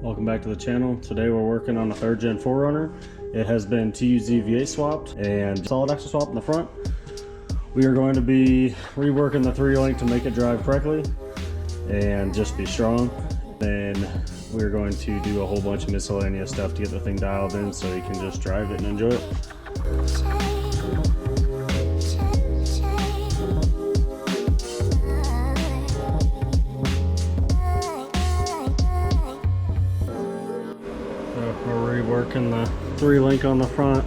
Welcome back to the channel. Today we're working on a 3rd gen 4Runner. It has been TUZ V8 swapped and solid axle swap in the front. We are going to be reworking the 3-link to make it drive correctly and just be strong. Then we're going to do a whole bunch of miscellaneous stuff to get the thing dialed in so you can just drive it and enjoy it. We're reworking the 3-link on the front.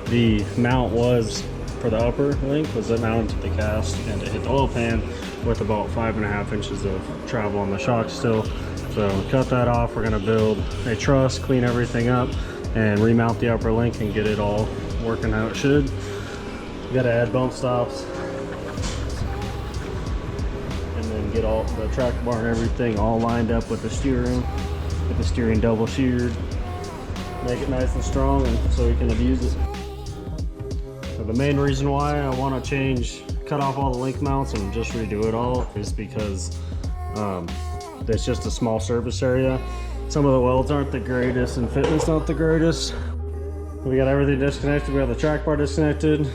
The mount was, for the upper link, was mounted to the cast and it hit the oil pan with about 5.5 inches of travel on the shock still. So cut that off. We're going to build a truss, clean everything up, and remount the upper link and get it all working how it should. We got to add bump stops and then get all the track bar and everything all lined up with the steering. Get the steering double sheared. Make it nice and strong and so we can abuse it. So the main reason why I want to cut off all the link mounts and just redo it all is because there's just a small surface area. Some of the welds aren't the greatest and fitment's not the greatest. We got everything disconnected. We got the track bar disconnected,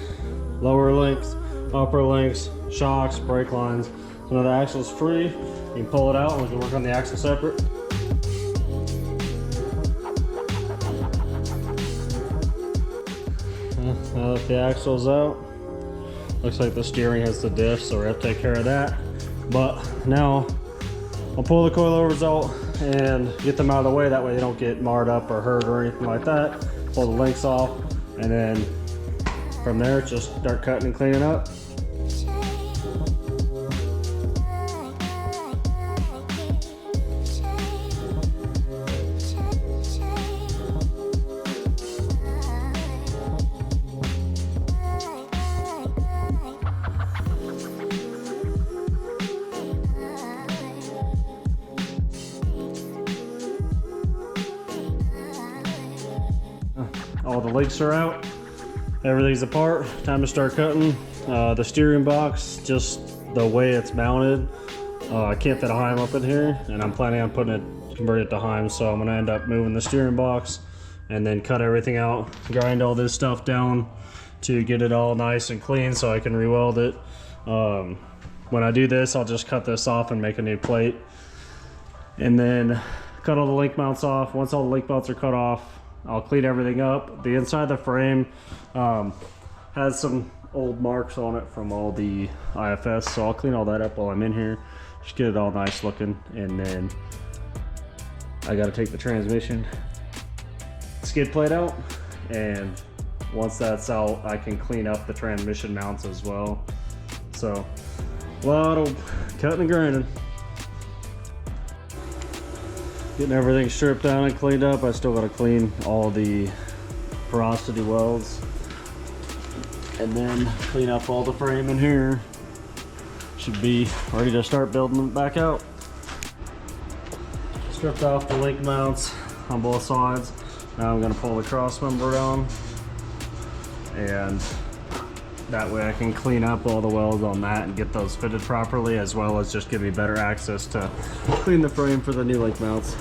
lower links, upper links, shocks, brake lines. So now the axle's free. You can pull it out and we can work on the axle separate. Now that the axle's out, looks like the steering has the diff, so we have to take care of that. But now I'll pull the coilovers out and get them out of the way. That way they don't get marred up or hurt or anything like that. Pull the links off, and then from there just start cutting and cleaning up. All the links are out, everything's apart, time to start cutting. The steering box, just the way it's mounted, I can't fit a Heim up in here, and I'm planning on converting it to Heim, so I'm gonna end up moving the steering box and then cut everything out, grind all this stuff down to get it all nice and clean so I can re-weld it. When I do this, I'll just cut this off and make a new plate, and then cut all the link mounts off. Once all the link mounts are cut off, I'll clean everything up. The inside of the frame has some old marks on it from all the IFS, so I'll clean all that up while I'm in here. Just get it all nice looking, and then I gotta take the transmission skid plate out, and once that's out, I can clean up the transmission mounts as well. So, a lot of cutting and grinding. Getting everything stripped down and cleaned up. I still gotta clean all the porosity welds and then clean up all the frame in here. Should be ready to start building them back out. Stripped off the link mounts on both sides. Now I'm gonna pull the cross member down, and that way I can clean up all the welds on that and get those fitted properly, as well as just give me better access to clean the frame for the new link mounts.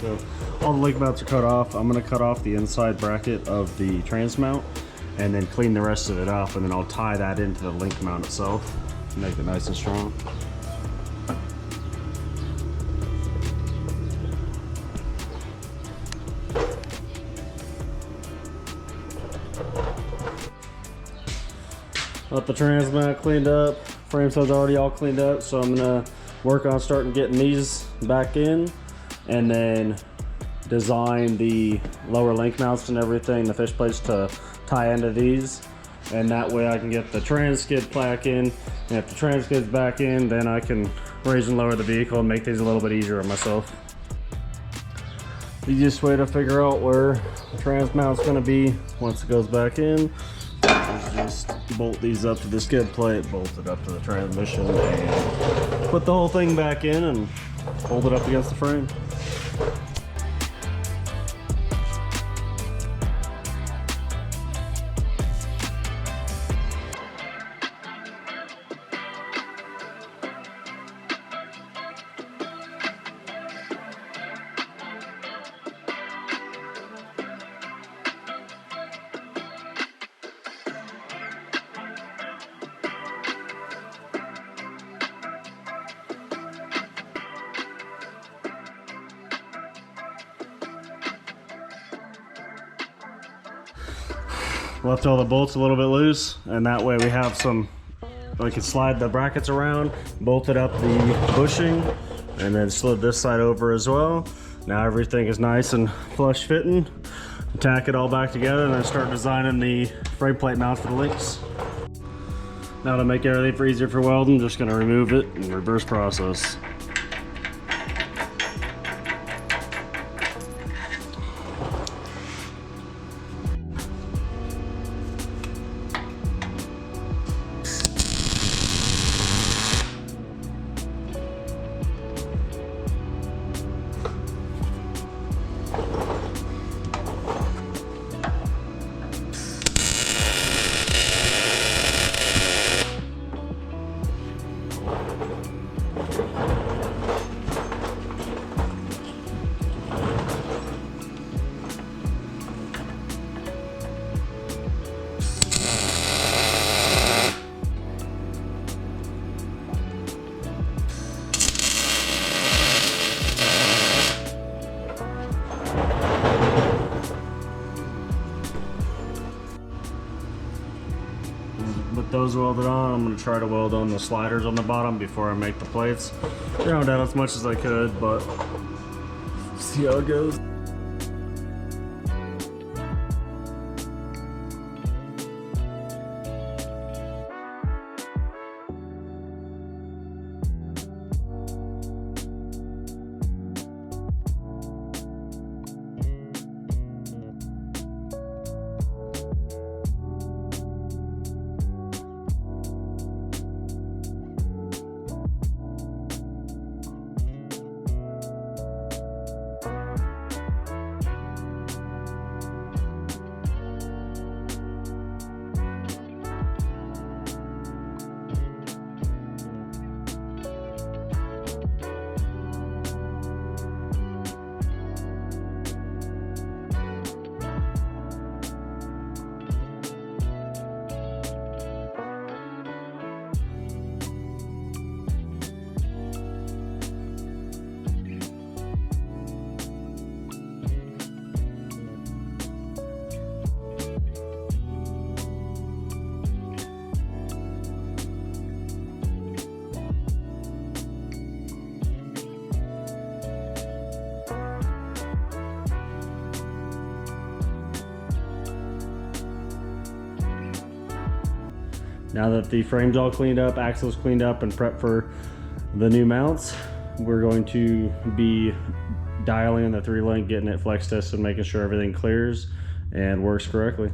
So all the link mounts are cut off. I'm going to cut off the inside bracket of the trans mount and then clean the rest of it up, and then I'll tie that into the link mount itself to make it nice and strong. Got the trans mount cleaned up, frame side's already all cleaned up, so I'm gonna work on starting getting these back in, and then design the lower link mounts and everything, the fish plates to tie into these, and that way I can get the trans skid back in, and if the trans skid's back in, then I can raise and lower the vehicle and make things a little bit easier on myself. The easiest way to figure out where the trans mount's gonna be once it goes back in is just bolt these up to the skid plate, bolt it up to the transmission, and put the whole thing back in and hold it up against the frame. left all the bolts a little bit loose, and that way we have some, we can slide the brackets around, bolted up the bushing, and then slid this side over as well. Now everything is nice and flush fitting. Tack it all back together and then start designing the frame plate mounts for the links. Now to make everything easier for welding, just gonna remove it in reverse process. With those welded on, I'm going to try to weld on the sliders on the bottom before I make the plates. Round out as much as I could, but see how it goes. Now that the frame's all cleaned up, axle's cleaned up and prepped for the new mounts, we're going to be dialing in the 3-link, getting it flex tested, making sure everything clears and works correctly.